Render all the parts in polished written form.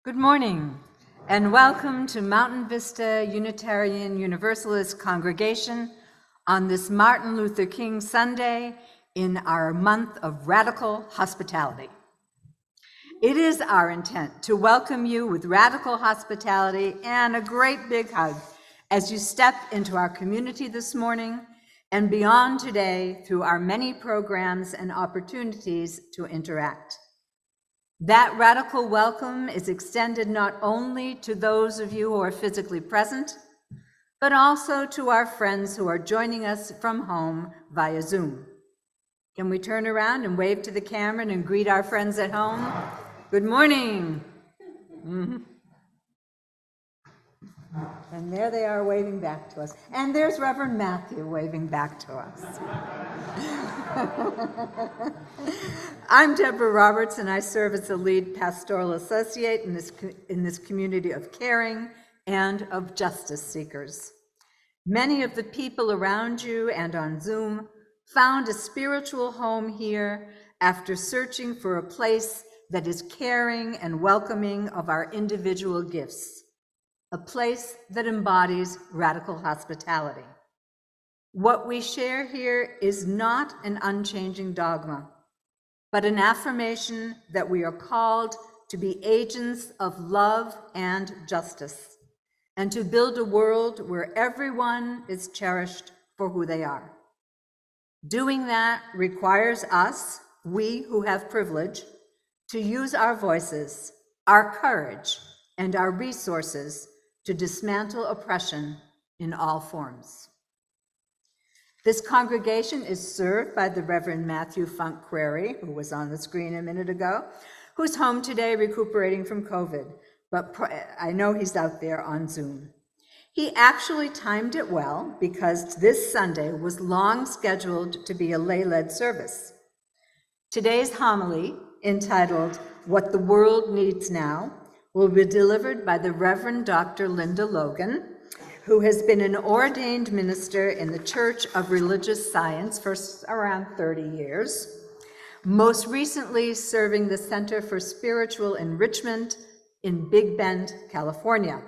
Good morning, and welcome to Mountain Vista Unitarian Universalist Congregation on this Martin Luther King Sunday in our month of radical hospitality. It is our intent to welcome you with radical hospitality and a great big hug as you step into our community this morning and beyond today through our many programs and opportunities to interact. That radical welcome is extended not only to those of you who are physically present, but also to our friends who are joining us from home via Zoom. Can we turn around and wave to the camera and greet our friends at home? Good morning. And there they are waving back to us. And there's Reverend Matthew waving back to us. I'm Deborah Roberts, and I serve as the lead pastoral associate in this community of caring and of justice seekers. Many of the people around you and on Zoom found a spiritual home here after searching for a place that is caring and welcoming of our individual gifts, a place that embodies radical hospitality. What we share here is not an unchanging dogma, but an affirmation that we are called to be agents of love and justice, and to build a world where everyone is cherished for who they are. Doing that requires us, we who have privilege, to use our voices, our courage, and our resources to dismantle oppression in all forms. This congregation is served by the Reverend Matthew Funk Query, who was on the screen a minute ago, who's home today recuperating from COVID, but I know he's out there on Zoom. He actually timed it well because this Sunday was long scheduled to be a lay-led service. Today's homily, entitled "What the World Needs Now," will be delivered by the Reverend Dr. Linda Logan, who has been an ordained minister in the Church of Religious Science for around 30 years, most recently serving the Center for Spiritual Enrichment in Big Bend, California.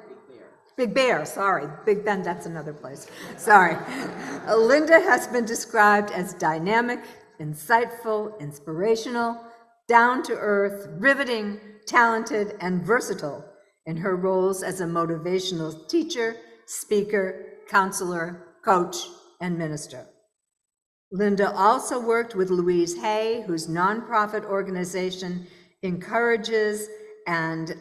Big Bear, sorry. Big Bend, that's another place. Sorry. Linda has been described as dynamic, insightful, inspirational, down-to-earth, riveting, talented, and versatile in her roles as a motivational teacher, speaker, counselor, coach, and minister. Linda also worked with Louise Hay, whose nonprofit organization encourages and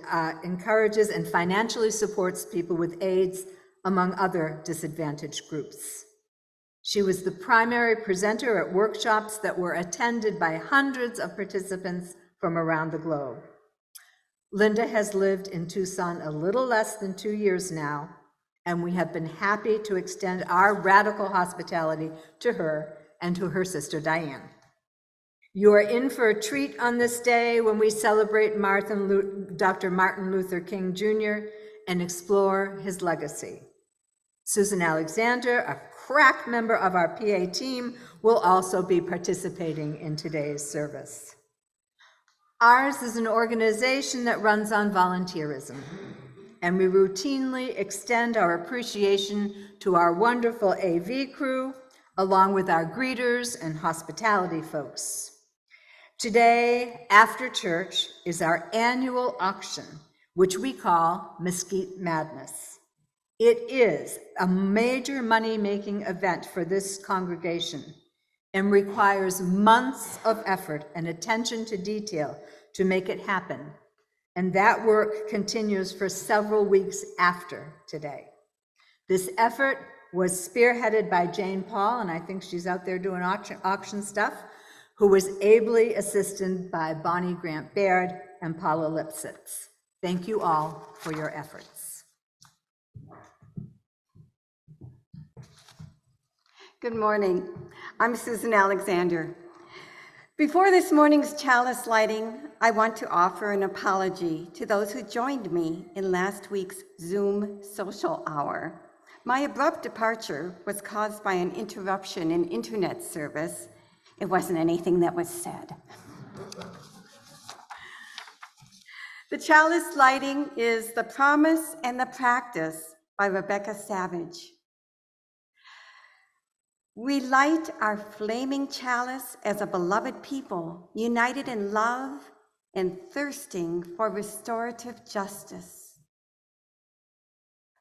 financially supports people with AIDS, among other disadvantaged groups. She was the primary presenter at workshops that were attended by hundreds of participants from around the globe. Linda has lived in Tucson a little less than 2 years now, and we have been happy to extend our radical hospitality to her and to her sister Diane. You are in for a treat on this day when we celebrate Dr. Martin Luther King Jr. and explore his legacy. Susan Alexander, a crack member of our PA team, will also be participating in today's service. Ours is an organization that runs on volunteerism, and we routinely extend our appreciation to our wonderful AV crew, along with our greeters and hospitality folks. Today, after church, is our annual auction, which we call Mesquite Madness. It is a major money-making event for this congregation and requires months of effort and attention to detail to make it happen. And that work continues for several weeks after today. This effort was spearheaded by Jane Paul, and I think she's out there doing auction stuff, who was ably assisted by Bonnie Grant Baird and Paula Lipsitz. Thank you all for your efforts. Good morning. I'm Susan Alexander. Before this morning's chalice lighting, I want to offer an apology to those who joined me in last week's Zoom social hour. My abrupt departure was caused by an interruption in internet service. It wasn't anything that was said. The chalice lighting is The Promise and the Practice by Rebecca Savage. We light our flaming chalice as a beloved people, united in love and thirsting for restorative justice.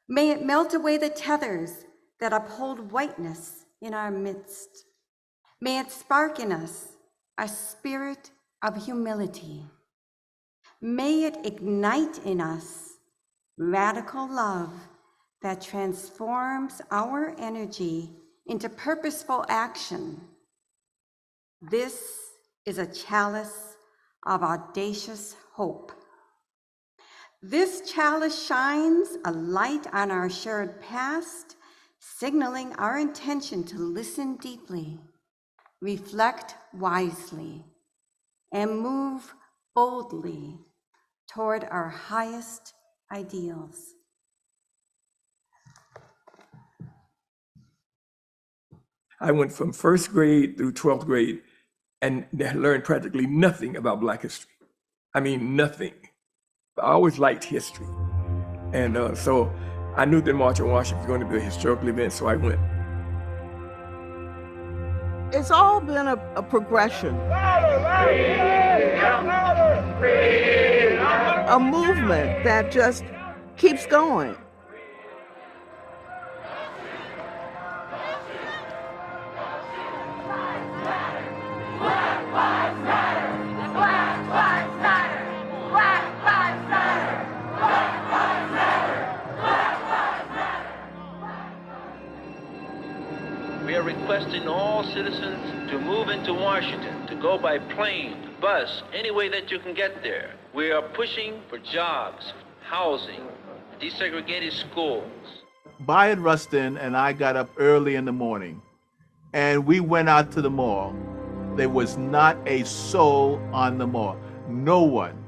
May it melt away the tethers that uphold whiteness in our midst. May it spark in us a spirit of humility. May it ignite in us radical love that transforms our energy into purposeful action. This is a chalice of audacious hope. This chalice shines a light on our shared past, signaling our intention to listen deeply, reflect wisely, and move boldly toward our highest ideals. I went from first grade through 12th grade and learned practically nothing about Black history. I mean, nothing. I always liked history. And so I knew that March on Washington was going to be a historical event, so I went. It's all been a progression, a movement that just keeps going. We are requesting all citizens to move into Washington, to go by plane, bus, any way that you can get there. We are pushing for jobs, housing, desegregated schools. Bayard Rustin and I got up early in the morning and we went out to the mall. There was not a soul on the mall, no one.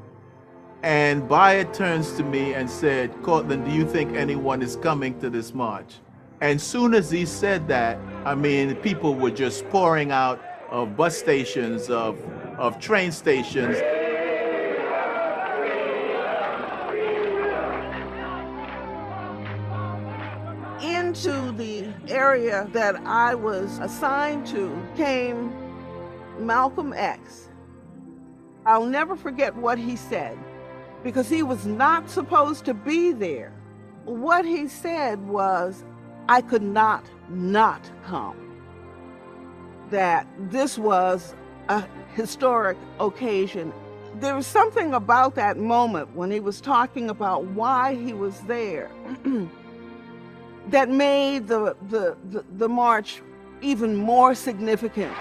And Bayard turns to me and said, "Cortland, do you think anyone is coming to this march?" And soon as he said that, I mean, people were just pouring out of bus stations, of train stations. Into the area that I was assigned to came Malcolm X. I'll never forget what he said, because he was not supposed to be there. What he said was, I could not come. That this was a historic occasion. There was something about that moment when he was talking about why he was there that made the march even more significant.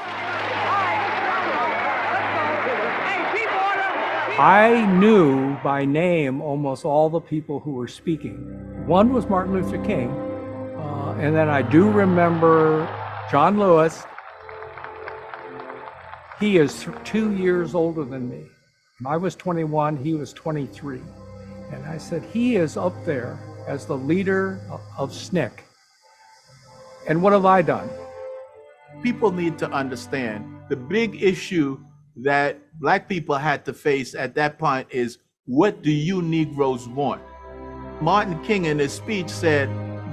I knew by name almost all the people who were speaking. One was Martin Luther King, and then I do remember John Lewis. He is 2 years older than me. I was 21, he was 23. And I said, he is up there as the leader of SNCC. And what have I done? People need to understand the big issue that Black people had to face at that point is, what do you Negroes want? Martin King in his speech said,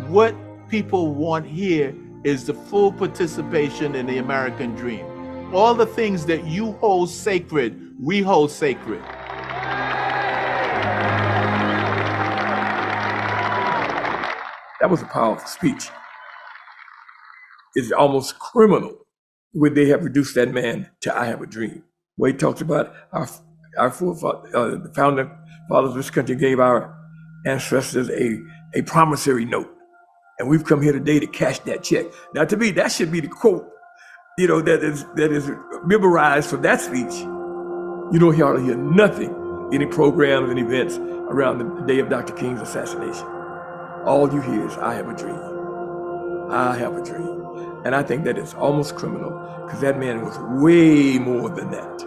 what people want here is the full participation in the American dream. All the things that you hold sacred, we hold sacred. That was a powerful speech. It's almost criminal would they have reduced that man to I have a dream. Where he talks about our forefathers, the founding fathers of this country gave our ancestors a promissory note. And we've come here today to cash that check. Now to me, that should be the quote, that is memorized from that speech. You don't hardly hear nothing, any programs and events around the day of Dr. King's assassination. All you hear is, I have a dream. I have a dream. And I think that is almost criminal, because that man was way more than that.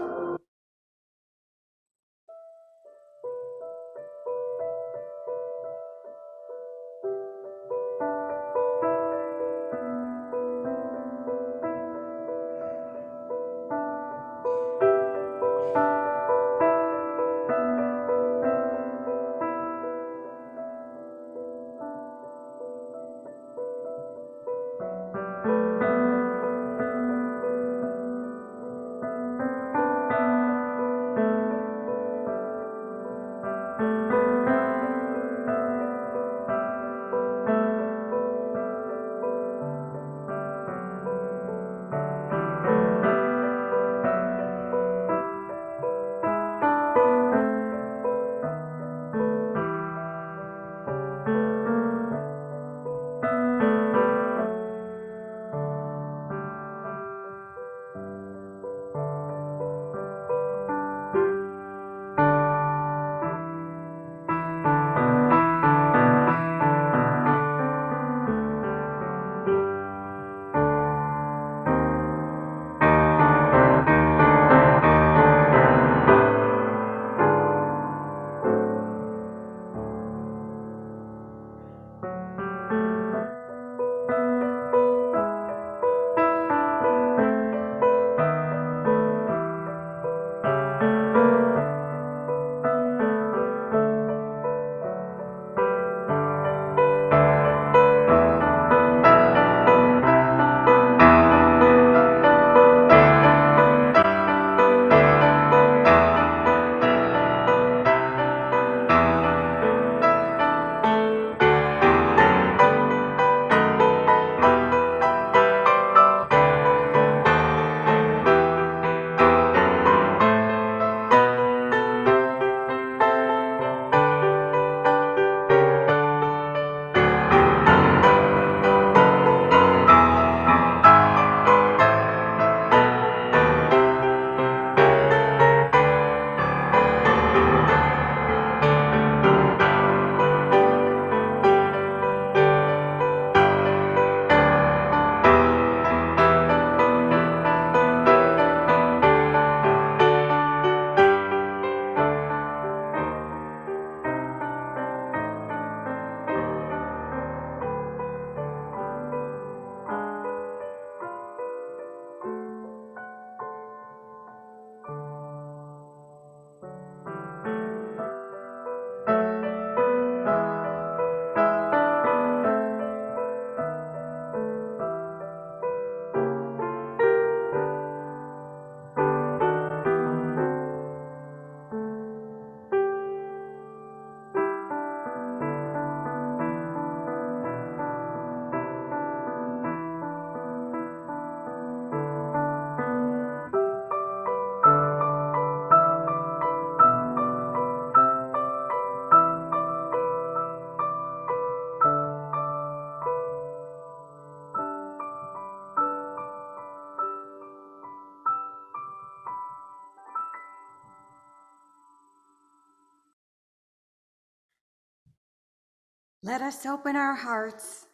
Let us open our hearts,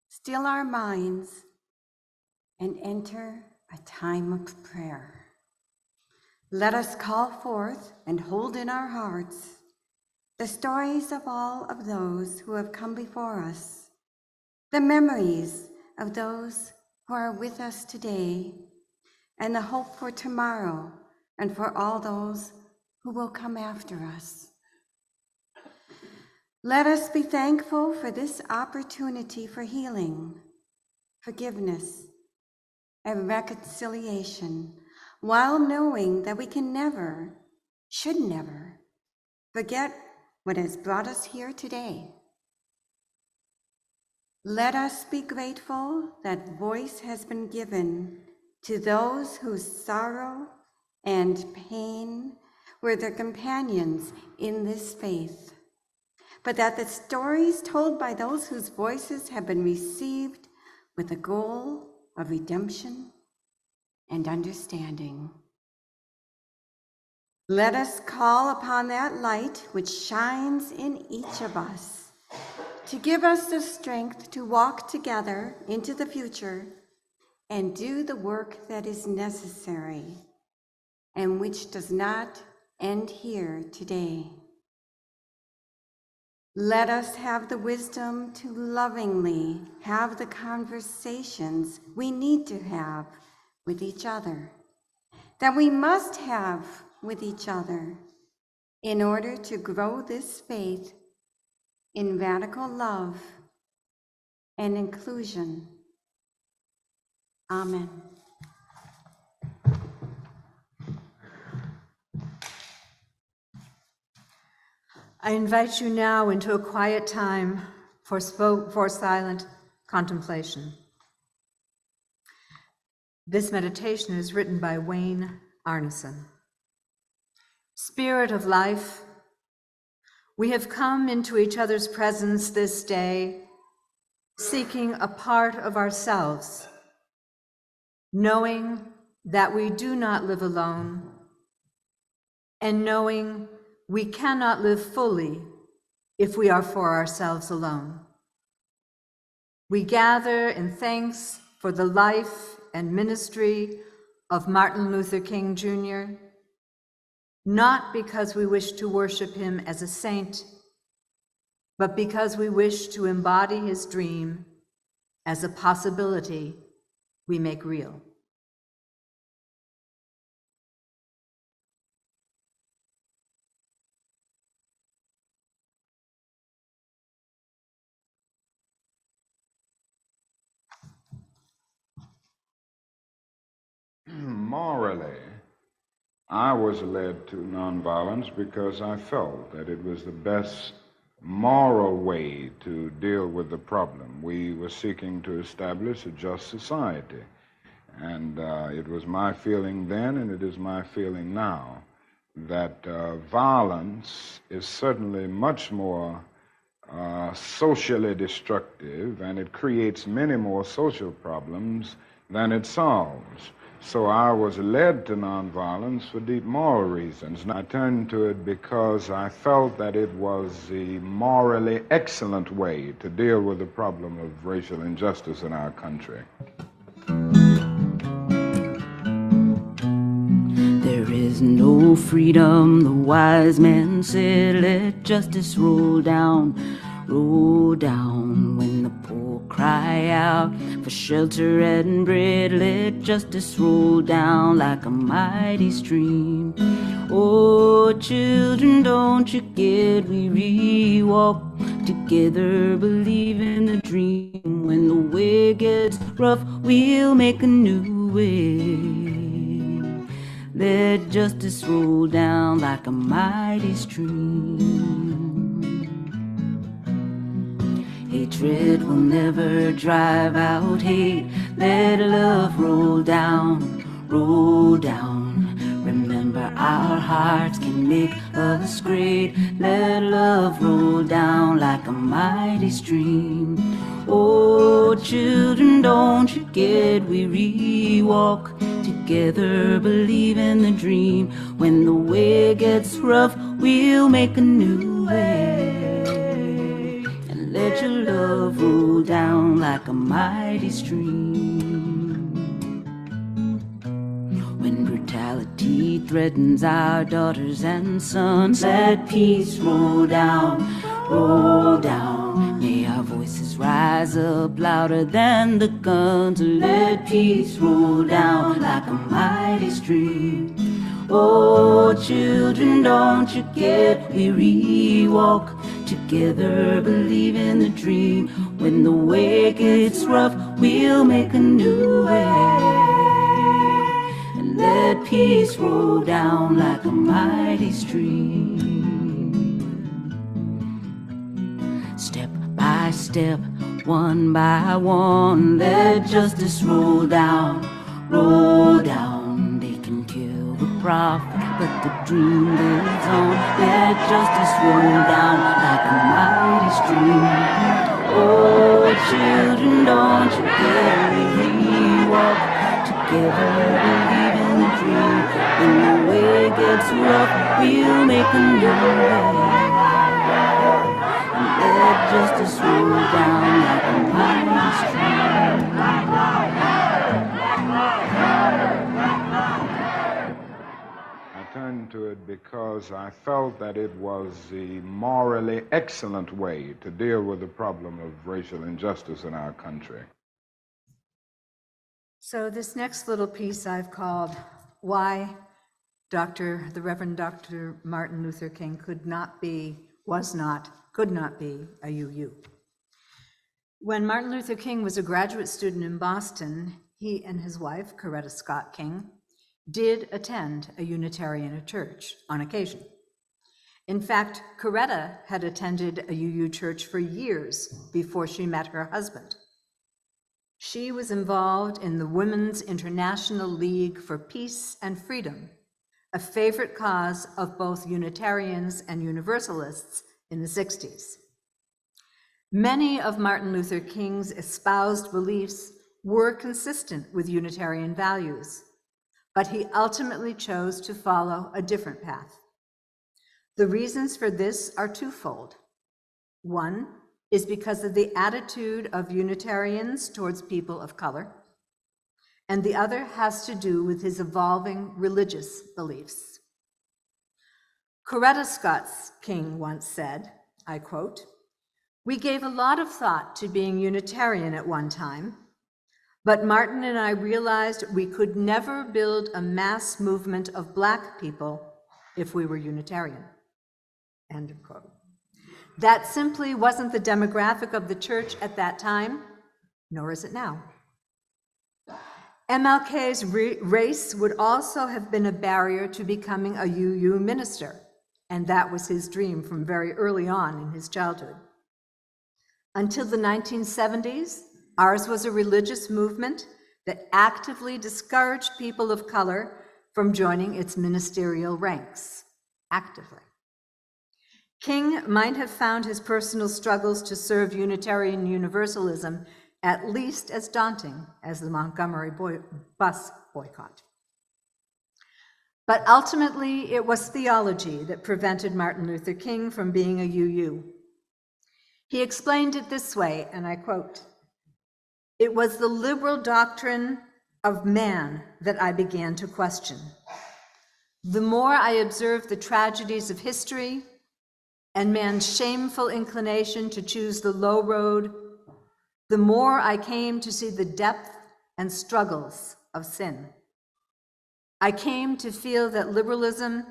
still our minds, and enter a time of prayer. Let us call forth and hold in our hearts the stories of all of those who have come before us, the memories of those who are with us today, and the hope for tomorrow and for all those who will come after us. Let us be thankful for this opportunity for healing, forgiveness, and reconciliation, while knowing that we can never, should never, forget what has brought us here today. Let us be grateful that voice has been given to those whose sorrow and pain were their companions in this faith, but that the stories told by those whose voices have been received with the goal of redemption and understanding. Let us call upon that light which shines in each of us to give us the strength to walk together into the future and do the work that is necessary and which does not end here today. Let us have the wisdom to lovingly have the conversations we need to have with each other, that we must have with each other in order to grow this faith in radical love and inclusion. Amen. I invite you now into a quiet time for silent contemplation. This meditation is written by Wayne Arneson. Spirit of life, we have come into each other's presence this day, seeking a part of ourselves, knowing that we do not live alone, and knowing we cannot live fully if we are for ourselves alone. We gather in thanks for the life and ministry of Martin Luther King Jr., not because we wish to worship him as a saint, but because we wish to embody his dream as a possibility we make real. Morally, I was led to nonviolence because I felt that it was the best moral way to deal with the problem. We were seeking to establish a just society, and it was my feeling then, and it is my feeling now, that violence is certainly much more socially destructive, and it creates many more social problems than it solves. So I was led to nonviolence for deep moral reasons. And I turned to it because I felt that it was the morally excellent way to deal with the problem of racial injustice in our country. There is no freedom, the wise man said, let justice roll down when the poor cry out for shelter and bread. Let justice roll down like a mighty stream. Oh, children, don't you get weary, walk together, believe in the dream. When the way gets rough, we'll make a new way. Let justice roll down like a mighty stream. Hatred will never drive out hate. Let love roll down, roll down. Remember, our hearts can make us great. Let love roll down like a mighty stream. Oh, children, don't you get weary, walk together, believe in the dream. When the way gets rough, we'll make a new way. And let your love roll down like a mighty stream. When brutality threatens our daughters and sons, let peace roll down, roll down. May our voices rise up louder than the guns. Let peace roll down like a mighty stream. Oh, children, don't you get weary. Walk together, believe in the dream. When the way gets rough, we'll make a new way. And let peace roll down like a mighty stream. Step by step, one by one, let justice roll down, roll down. They can kill the prophet, but the dream lives on. Let justice roll down like a mighty stream. Oh, children, don't you get weary. Walk together, believe in the dream. When the way gets rough, we'll make a new way. And let justice roll down like a mighty stream. I turned to it because I felt that it was the morally excellent way to deal with the problem of racial injustice in our country. So this next little piece I've called Why the Reverend Dr. Martin Luther King could not be a UU. When Martin Luther King was a graduate student in Boston, he and his wife, Coretta Scott King, did attend a Unitarian church on occasion. In fact, Coretta had attended a UU church for years before she met her husband. She was involved in the Women's International League for Peace and Freedom, a favorite cause of both Unitarians and Universalists in the 60s. Many of Martin Luther King's espoused beliefs were consistent with Unitarian values, but he ultimately chose to follow a different path. The reasons for this are twofold. One is because of the attitude of Unitarians towards people of color, and the other has to do with his evolving religious beliefs. Coretta Scott King once said, I quote, "We gave a lot of thought to being Unitarian at one time, but Martin and I realized we could never build a mass movement of Black people if we were Unitarian." End of quote. That simply wasn't the demographic of the church at that time, nor is it now. MLK's race would also have been a barrier to becoming a UU minister, and that was his dream from very early on in his childhood. Until the 1970s, ours was a religious movement that actively discouraged people of color from joining its ministerial ranks, actively. King might have found his personal struggles to serve Unitarian Universalism at least as daunting as the Montgomery bus boycott. But ultimately, it was theology that prevented Martin Luther King from being a UU. He explained it this way, and I quote, "It was the liberal doctrine of man that I began to question. The more I observed the tragedies of history and man's shameful inclination to choose the low road, the more I came to see the depth and struggles of sin. I came to feel that liberalism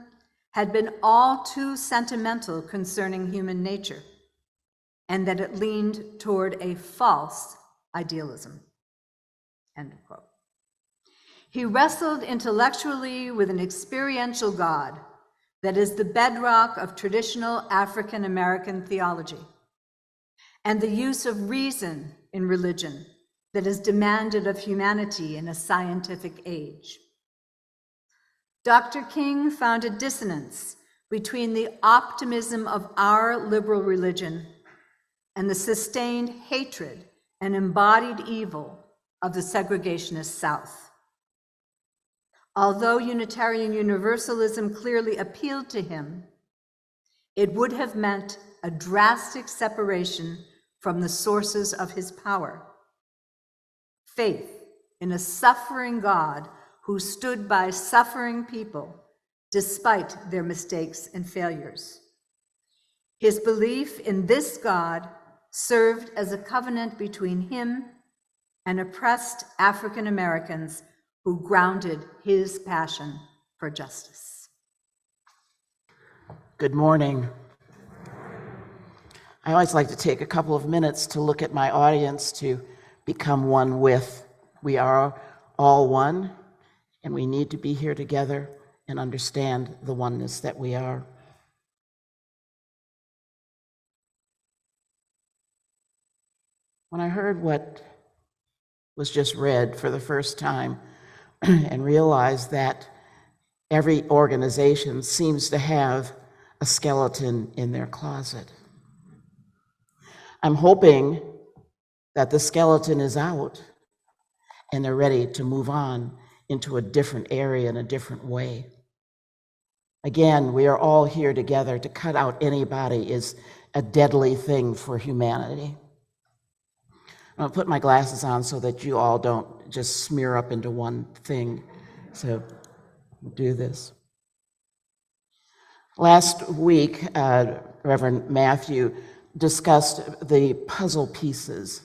had been all too sentimental concerning human nature, and that it leaned toward a false idealism." End of quote. He wrestled intellectually with an experiential God that is the bedrock of traditional African American theology, and the use of reason in religion that is demanded of humanity in a scientific age. Dr. King found a dissonance between the optimism of our liberal religion and the sustained hatred and embodied evil of the segregationist South. Although Unitarian Universalism clearly appealed to him, it would have meant a drastic separation from the sources of his power. Faith in a suffering God who stood by suffering people despite their mistakes and failures. His belief in this God served as a covenant between him and oppressed African Americans who grounded his passion for justice. Good morning. I always like to take a couple of minutes to look at my audience to become one with. We are all one, and we need to be here together and understand the oneness that we are. When I heard what was just read for the first time and realized that every organization seems to have a skeleton in their closet, I'm hoping that the skeleton is out and they're ready to move on into a different area in a different way. Again, we are all here together. To cut out anybody is a deadly thing for humanity. I'm gonna put my glasses on so that you all don't just smear up into one thing. So do this. Last week, Reverend Matthew discussed the puzzle pieces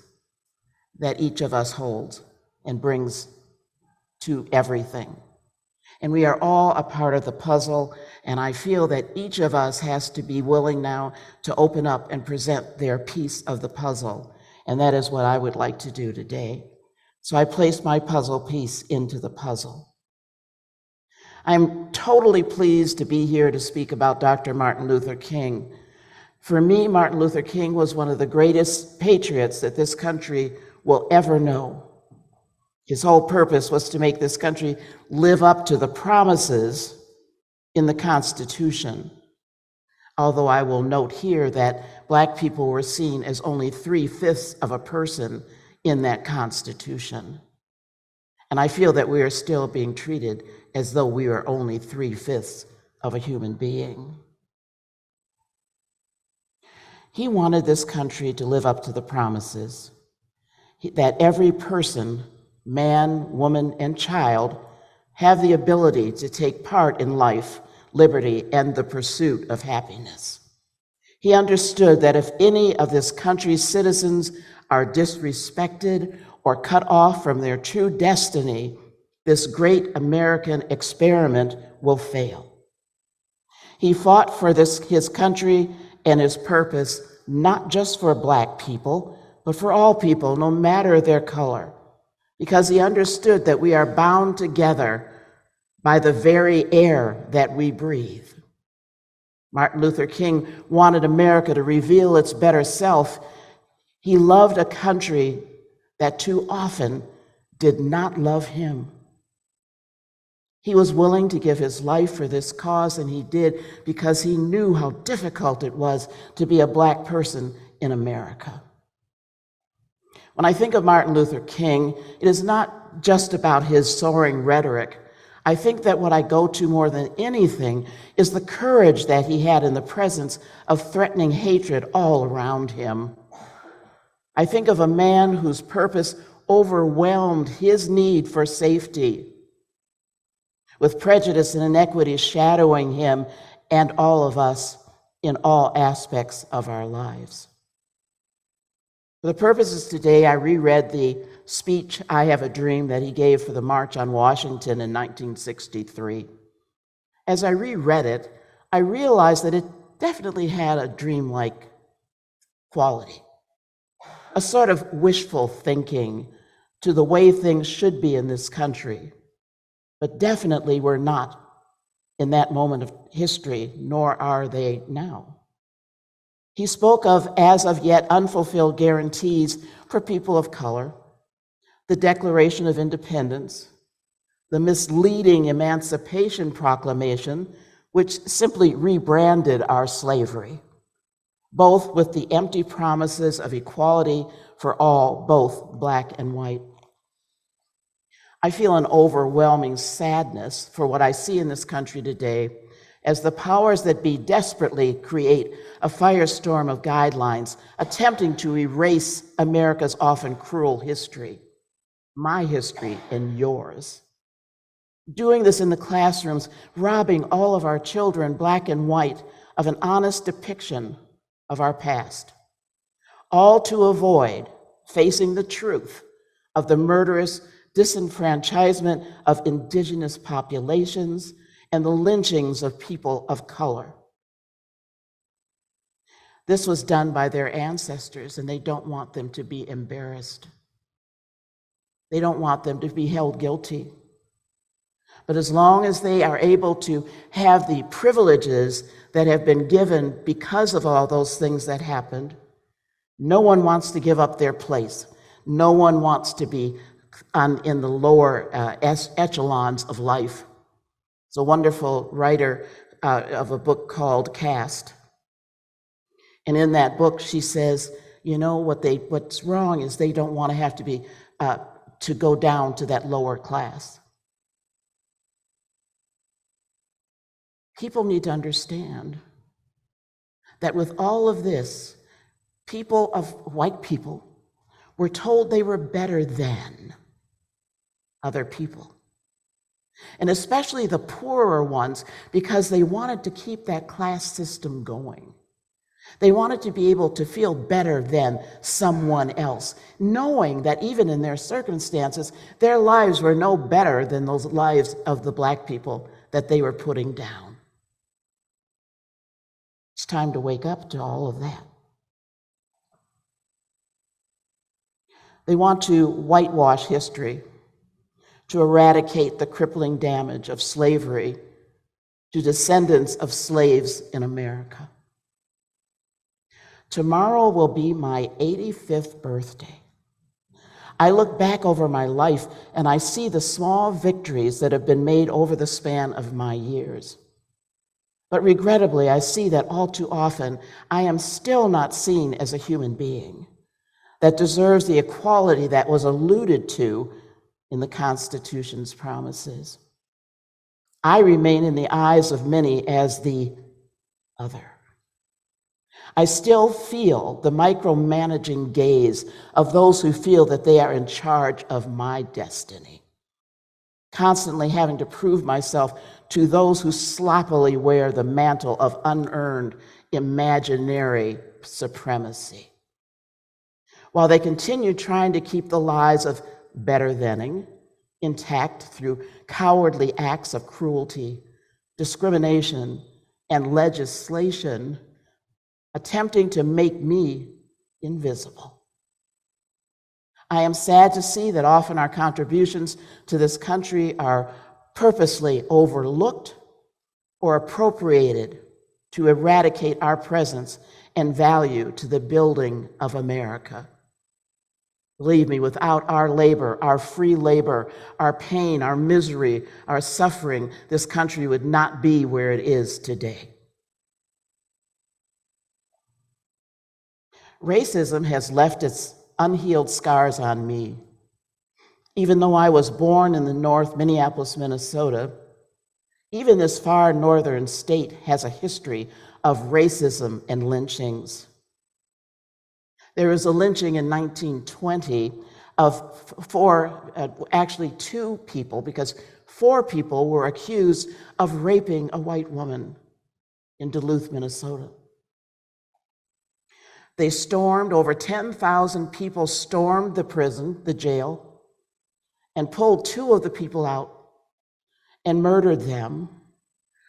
that each of us holds and brings to everything. And we are all a part of the puzzle, and I feel that each of us has to be willing now to open up and present their piece of the puzzle. And that is what I would like to do today. So I placed my puzzle piece into the puzzle. I'm totally pleased to be here to speak about Dr. Martin Luther King. For me, Martin Luther King was one of the greatest patriots that this country will ever know. His whole purpose was to make this country live up to the promises in the Constitution. Although I will note here that Black people were seen as only 3/5 of a person in that Constitution. And I feel that we are still being treated as though we are only 3/5 of a human being. He wanted this country to live up to the promises that every person, man, woman, and child, have the ability to take part in life, liberty, and the pursuit of happiness. He understood that if any of this country's citizens are disrespected or cut off from their true destiny, this great American experiment will fail. He fought for his country and his purpose, not just for Black people, but for all people, no matter their color, because he understood that we are bound together by the very air that we breathe. Martin Luther King wanted America to reveal its better self. He loved a country that too often did not love him. He was willing to give his life for this cause, and he did because he knew how difficult it was to be a Black person in America. When I think of Martin Luther King, it is not just about his soaring rhetoric. I think that what I go to more than anything is the courage that he had in the presence of threatening hatred all around him. I think of a man whose purpose overwhelmed his need for safety, with prejudice and inequity shadowing him and all of us in all aspects of our lives. For the purposes today, I reread the speech, I Have a Dream, that he gave for the March on Washington in 1963. As I reread it, I realized that it definitely had a dreamlike quality, a sort of wishful thinking to the way things should be in this country, but definitely were not in that moment of history, nor are they now. He spoke of as of yet unfulfilled guarantees for people of color, the Declaration of Independence, the misleading Emancipation Proclamation, which simply rebranded our slavery, both with the empty promises of equality for all, both Black and white. I feel an overwhelming sadness for what I see in this country today as the powers that be desperately create a firestorm of guidelines attempting to erase America's often cruel history, my history and yours. Doing this in the classrooms, robbing all of our children, black and white, of an honest depiction of our past, all to avoid facing the truth of the murderous disenfranchisement of indigenous populations and the lynchings of people of color. This was done by their ancestors, and they don't want them to be embarrassed. They don't want them to be held guilty. But as long as they are able to have the privileges that have been given because of all those things that happened, no one wants to give up their place. No one wants to be in the lower echelons of life. It's a wonderful writer of a book called Caste. And in that book, she says, you know, what's wrong is they don't want to have to be, to go down to that lower class. People need to understand that with all of this, white people were told they were better than other people. And especially the poorer ones, because they wanted to keep that class system going. They wanted to be able to feel better than someone else, knowing that even in their circumstances, their lives were no better than those lives of the Black people that they were putting down. It's time to wake up to all of that. They want to whitewash history, to eradicate the crippling damage of slavery to descendants of slaves in America. Tomorrow will be my 85th birthday. I look back over my life and I see the small victories that have been made over the span of my years. But regrettably, I see that all too often I am still not seen as a human being that deserves the equality that was alluded to in the Constitution's promises. I remain in the eyes of many as the other. I still feel the micromanaging gaze of those who feel that they are in charge of my destiny, constantly having to prove myself to those who sloppily wear the mantle of unearned, imaginary supremacy, while they continue trying to keep the lies of better-thanning intact through cowardly acts of cruelty, discrimination, and legislation, attempting to make me invisible. I am sad to see that often our contributions to this country are purposely overlooked or appropriated to eradicate our presence and value to the building of America. Believe me, without our labor, our free labor, our pain, our misery, our suffering, this country would not be where it is today. Racism has left its unhealed scars on me. Even though I was born in the North, Minneapolis, Minnesota, even this far northern state has a history of racism and lynchings. There was a lynching in 1920 of actually two people, because 4 people were accused of raping a white woman in Duluth, Minnesota. They stormed, over 10,000 people stormed the prison, the jail, and pulled 2 of the people out and murdered them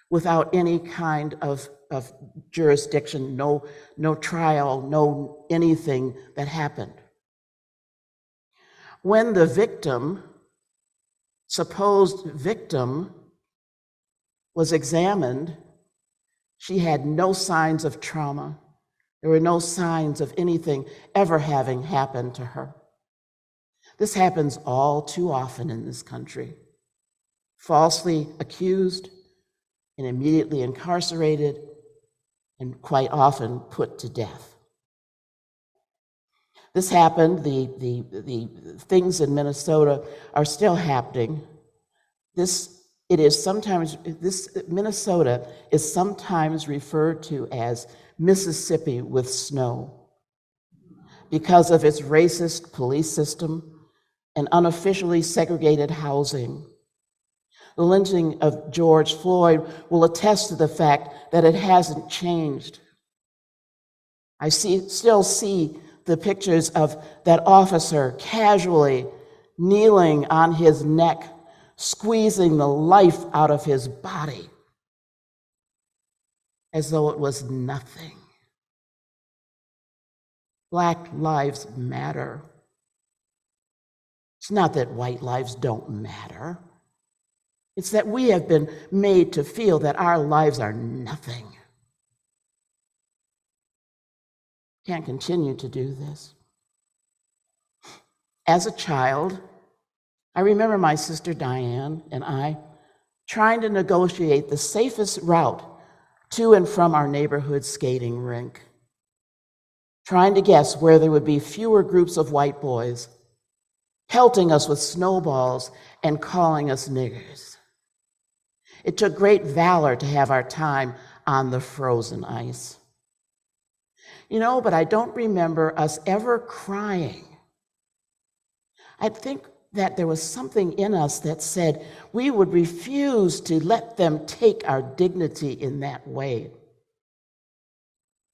without any kind of jurisdiction, no trial, no anything that happened. When the victim, supposed victim, was examined, she had no signs of trauma. There were no signs of anything ever having happened to her. This happens all too often in this country. Falsely accused and immediately incarcerated and quite often put to death. This happened, the things in Minnesota are still happening. This It is sometimes, Minnesota is sometimes referred to as Mississippi with snow because of its racist police system and unofficially segregated housing. The lynching of George Floyd will attest to the fact that it hasn't changed. I still see the pictures of that officer casually kneeling on his neck, squeezing the life out of his body as though it was nothing. Black lives matter. It's not that white lives don't matter. It's that we have been made to feel that our lives are nothing. Can't continue to do this. As a child, I remember my sister Diane and I trying to negotiate the safest route to and from our neighborhood skating rink, trying to guess where there would be fewer groups of white boys pelting us with snowballs and calling us niggers. It took great valor to have our time on the frozen ice. But I don't remember us ever crying. I think that there was something in us that said we would refuse to let them take our dignity in that way.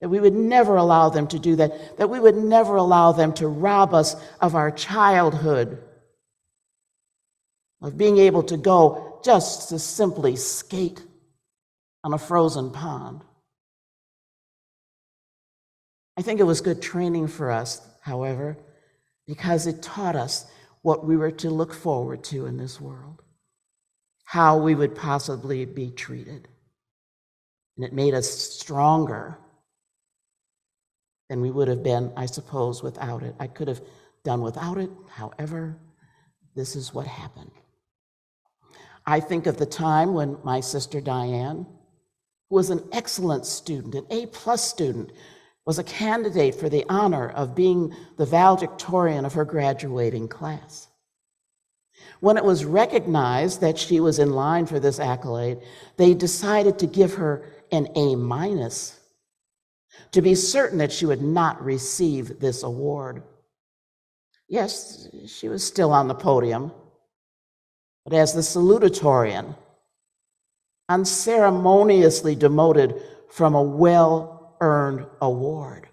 That we would never allow them to do that, that we would never allow them to rob us of our childhood, of being able to go just to simply skate on a frozen pond. I think it was good training for us, however, because it taught us what we were to look forward to in this world, how we would possibly be treated. And it made us stronger than we would have been, I suppose, without it. I could have done without it. However, this is what happened. I think of the time when my sister Diane, who was an excellent student, an A+ student, was a candidate for the honor of being the valedictorian of her graduating class. When it was recognized that she was in line for this accolade, they decided to give her an A- to be certain that she would not receive this award. Yes, she was still on the podium, but as the salutatorian, unceremoniously demoted from a well-earned award.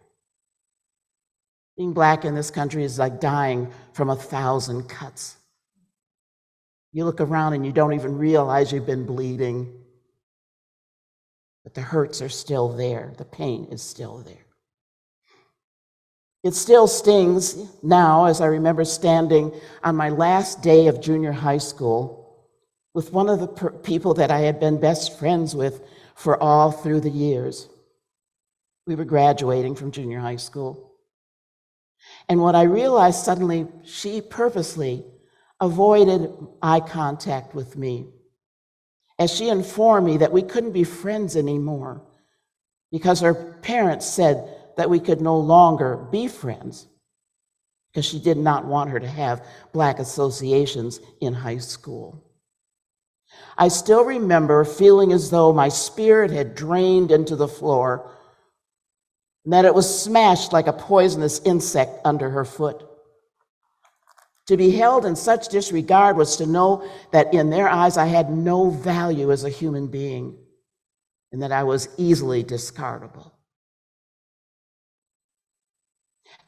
Being Black in this country is like dying from 1,000 cuts. You look around and you don't even realize you've been bleeding, but the hurts are still there. The pain is still there. It still stings now as I remember standing on my last day of junior high school with one of the people that I had been best friends with for all through the years. We were graduating from junior high school. And what I realized suddenly, she purposely avoided eye contact with me as she informed me that we couldn't be friends anymore because her parents said that we could no longer be friends because she did not want her to have Black associations in high school. I still remember feeling as though my spirit had drained into the floor and that it was smashed like a poisonous insect under her foot. To be held in such disregard was to know that in their eyes I had no value as a human being and that I was easily discardable.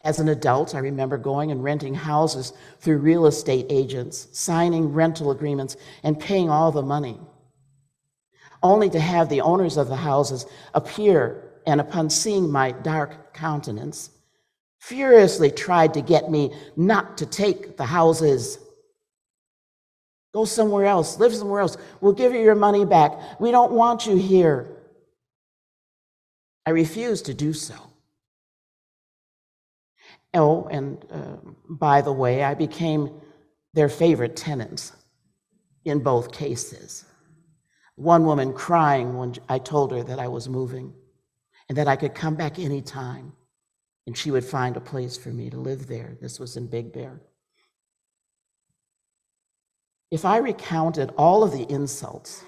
As an adult, I remember going and renting houses through real estate agents, signing rental agreements, and paying all the money, only to have the owners of the houses appear and, upon seeing my dark countenance, furiously tried to get me not to take the houses. Go somewhere else, live somewhere else. We'll give you your money back. We don't want you here. I refused to do so. Oh, and by the way, I became their favorite tenants in both cases. One woman crying when I told her that I was moving and that I could come back anytime and she would find a place for me to live there. This was in Big Bear. If I recounted all of the insults,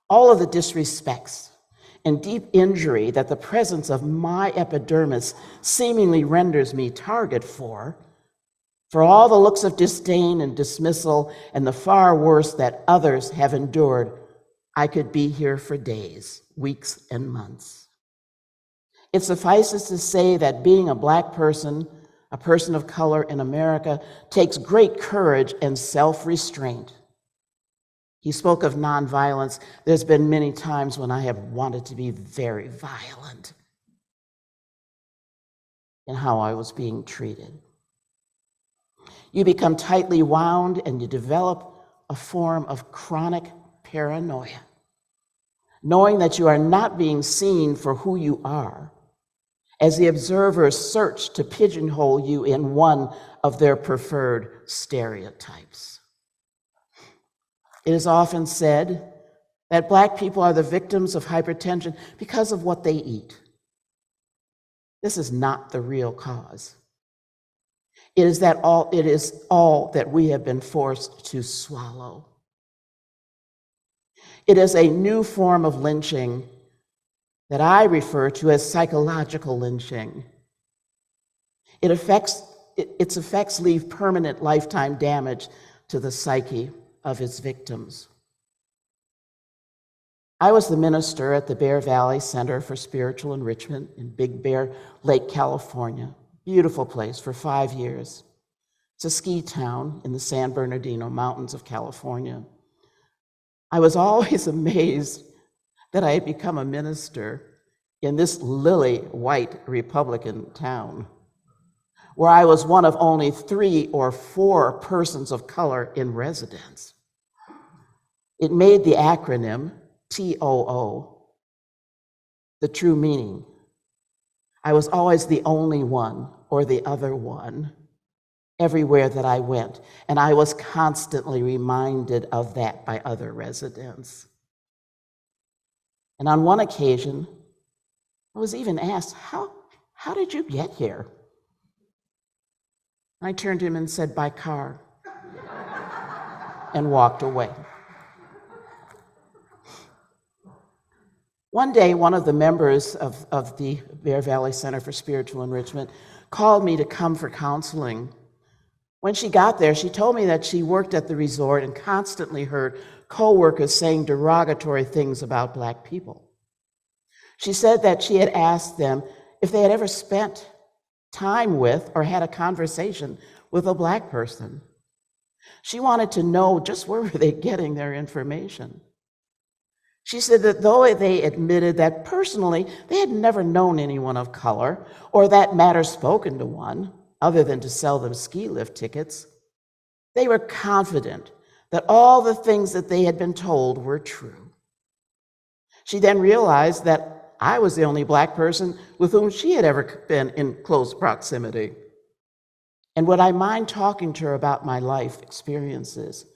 all of the disrespects, and deep injury that the presence of my epidermis seemingly renders me target for all the looks of disdain and dismissal and the far worse that others have endured, I could be here for days, weeks, and months. It suffices to say that being a Black person, a person of color in America, takes great courage and self-restraint. He spoke of nonviolence. There's been many times when I have wanted to be very violent in how I was being treated. You become tightly wound and you develop a form of chronic paranoia, knowing that you are not being seen for who you are, as the observers search to pigeonhole you in one of their preferred stereotypes. It is often said that Black people are the victims of hypertension because of what they eat. This is not the real cause. It is all that we have been forced to swallow. It is a new form of lynching that I refer to as psychological lynching. Its effects leave permanent lifetime damage to the psyche of its victims. I was the minister at the Bear Valley Center for Spiritual Enrichment in Big Bear Lake, California. Beautiful place for 5 years. It's a ski town in the San Bernardino Mountains of California. I was always amazed that I had become a minister in this lily white Republican town, where I was one of only 3 or 4 persons of color in residence. It made the acronym TOO the true meaning. I was always the only one or the other one everywhere that I went, and I was constantly reminded of that by other residents. And on one occasion, I was even asked, how did you get here? I turned to him and said, by car, and walked away. One day, one of the members of the Bear Valley Center for Spiritual Enrichment called me to come for counseling. When she got there, she told me that she worked at the resort and constantly heard coworkers saying derogatory things about Black people. She said that she had asked them if they had ever spent time with or had a conversation with a Black person. She wanted to know just where were they getting their information. She said that though they admitted that personally they had never known anyone of color or that matter spoken to one, other than to sell them ski lift tickets, they were confident that all the things that they had been told were true. She then realized that I was the only Black person with whom she had ever been in close proximity. And would I mind talking to her about my life experiences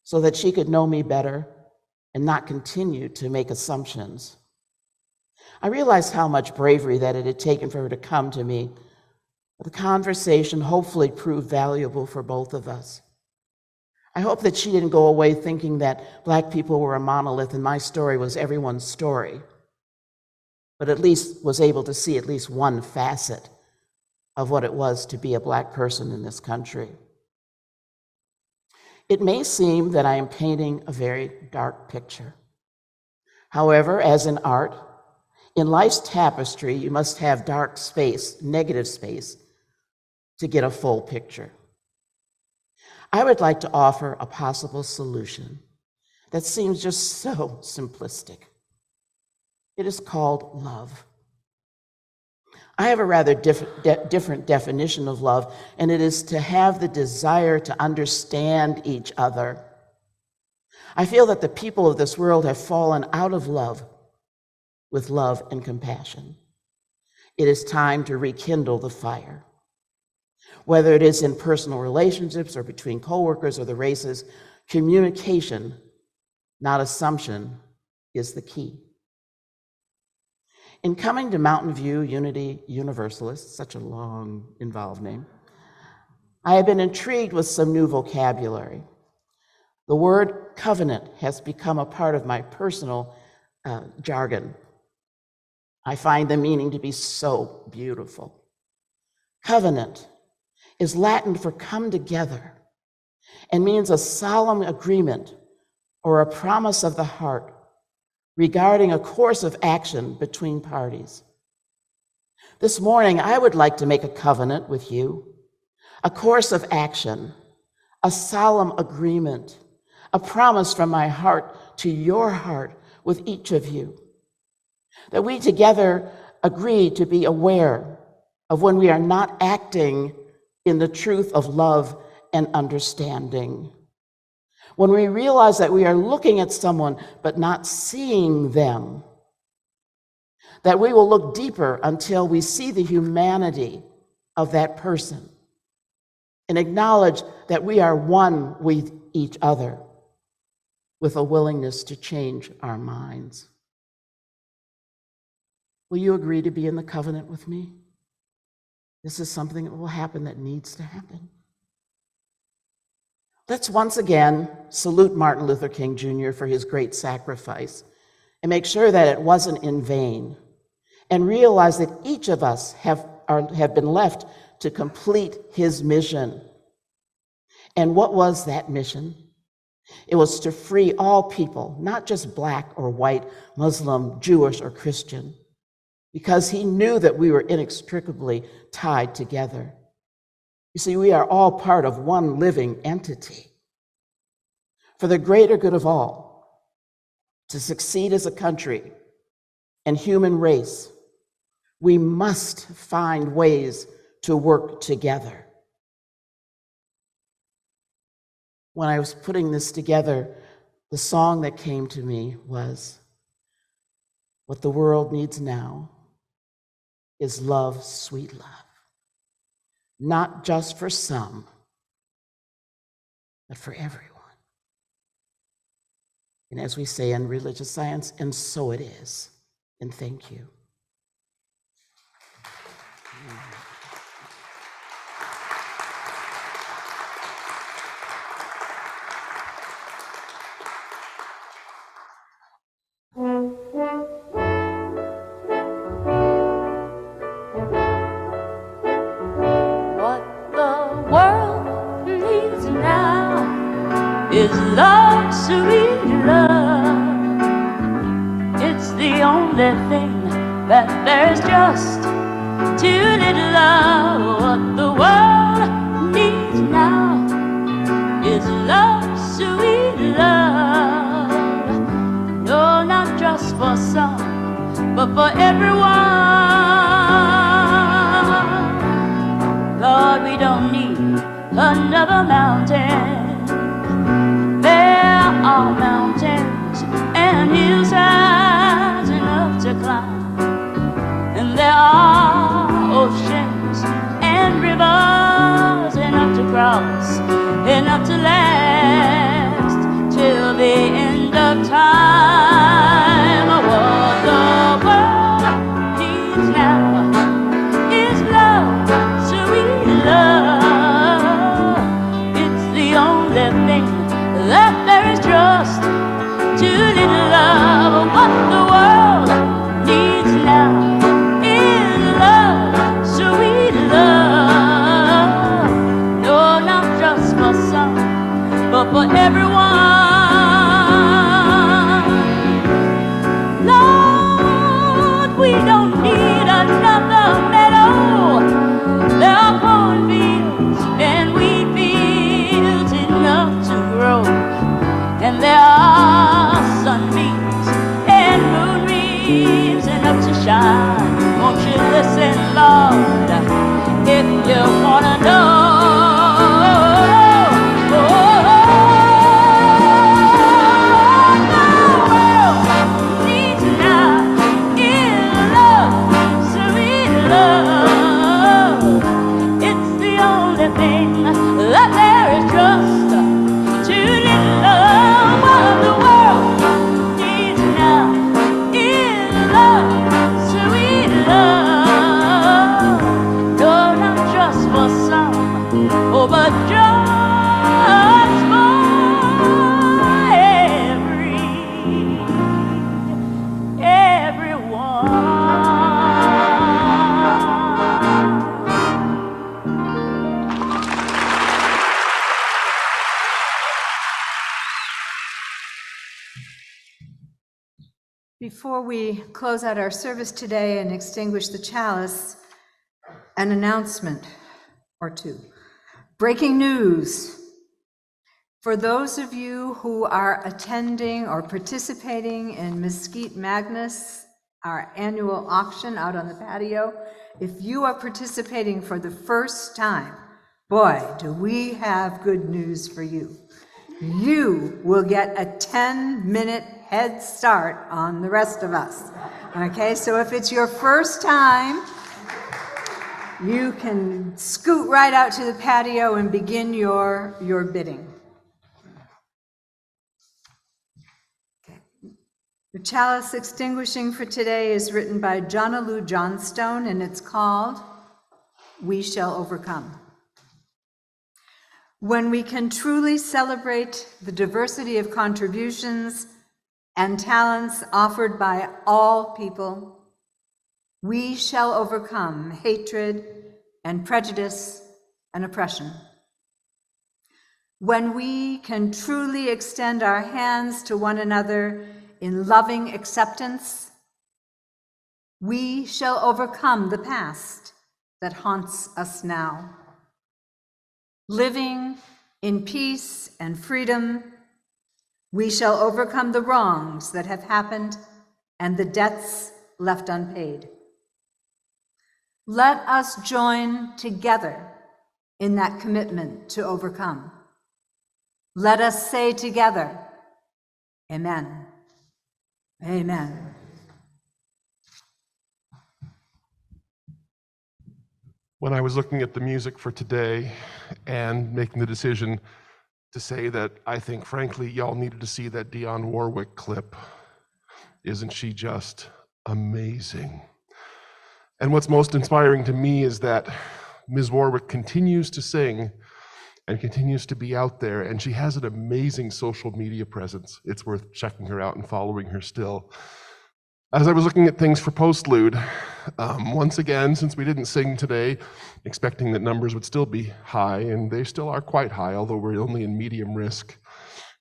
so that she could know me better and not continue to make assumptions? I realized how much bravery that it had taken for her to come to me. The conversation hopefully proved valuable for both of us. I hope that she didn't go away thinking that Black people were a monolith and my story was everyone's story, but at least was able to see at least one facet of what it was to be a Black person in this country. It may seem that I am painting a very dark picture. However, as in art, in life's tapestry, you must have dark space, negative space, to get a full picture. I would like to offer a possible solution that seems just so simplistic. It is called love. I have a rather different definition of love, and it is to have the desire to understand each other. I feel that the people of this world have fallen out of love with love and compassion. It is time to rekindle the fire. Whether it is in personal relationships or between coworkers or the races, communication, not assumption, is the key. In coming to Mountain View Unity Universalist, such a long, involved name, I have been intrigued with some new vocabulary. The word covenant has become a part of my personal jargon. I find the meaning to be so beautiful. Covenant is Latin for come together and means a solemn agreement or a promise of the heart regarding a course of action between parties. This morning, I would like to make a covenant with you, a course of action, a solemn agreement, a promise from my heart to your heart with each of you, that we together agree to be aware of when we are not acting in the truth of love and understanding. When we realize that we are looking at someone but not seeing them, that we will look deeper until we see the humanity of that person and acknowledge that we are one with each other with a willingness to change our minds. Will you agree to be in the covenant with me? This is something that will happen, that needs to happen. Let's once again salute Martin Luther King Jr. for his great sacrifice and make sure that it wasn't in vain, and realize that each of us have been left to complete his mission. And what was that mission? It was to free all people, not just Black or white, Muslim, Jewish, or Christian, because he knew that we were inextricably tied together. You see, we are all part of one living entity. For the greater good of all, to succeed as a country and human race, we must find ways to work together. When I was putting this together, the song that came to me was, "What the world needs now is love, sweet love. Not just for some, but for everyone." And as we say in religious science, and so it is. And thank you. Is love, sweet love. It's the only thing that there's just too little love. What the world needs now is love, sweet love. No, not just for some, but for everyone. Lord, we don't need another mountain. There are mountains and hillsides enough to climb, and there are oceans and rivers enough to cross, enough to last till the end of time. What the world needs now is love, sweet love. It's the only thing that there is just too little love. What the world needs now is love, sweet love. No, not just for some, but for everyone. Lord, we don't need another meadow. There are cornfields and wheat fields enough to grow, and there are sunbeams and moonbeams enough to shine. Won't you listen, Lord, if you wanna know? Before we close out our service today and extinguish the chalice, an announcement or two. Breaking news. For those of you who are attending or participating in Mesquite Magnus, our annual auction out on the patio, if you are participating for the first time, boy, do we have good news for you. You will get a 10-minute head start on the rest of us. Okay, so if it's your first time, you can scoot right out to the patio and begin your bidding. Okay. The chalice extinguishing for today is written by Jonalou Johnstone, and it's called We Shall Overcome. When we can truly celebrate the diversity of contributions and talents offered by all people, we shall overcome hatred and prejudice and oppression. When we can truly extend our hands to one another in loving acceptance, we shall overcome the past that haunts us now. Living in peace and freedom, we shall overcome the wrongs that have happened and the debts left unpaid. Let us join together in that commitment to overcome. Let us say together, Amen. Amen. When I was looking at the music for today and making the decision to say that I think, frankly, y'all needed to see that Dionne Warwick clip. Isn't she just amazing? And what's most inspiring to me is that Ms. Warwick continues to sing and continues to be out there, and she has an amazing social media presence. It's worth checking her out and following her still. As I was looking at things for Postlude, once again, since we didn't sing today, expecting that numbers would still be high, and they still are quite high, although we're only in medium risk,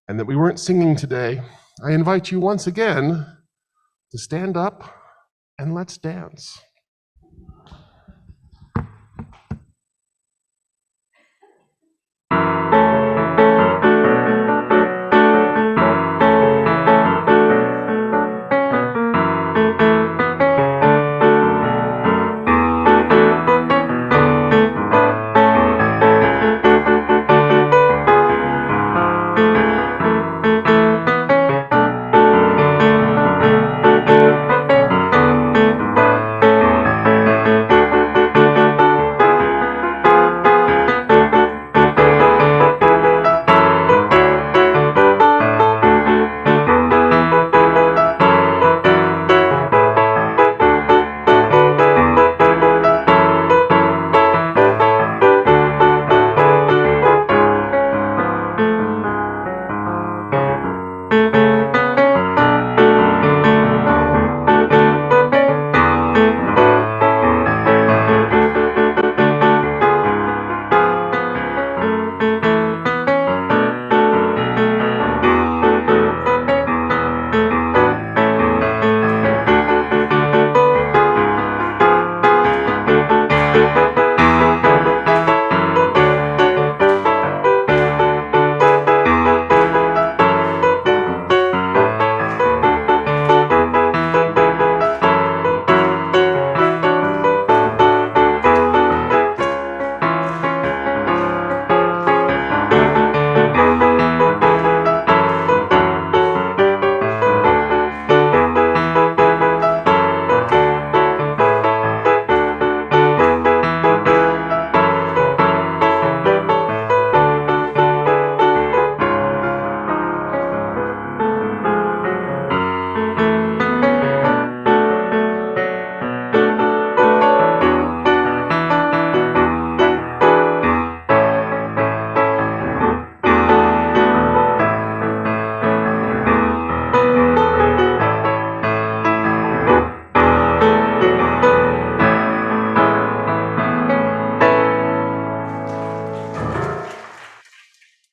and that we weren't singing today, I invite you once again to stand up and let's dance.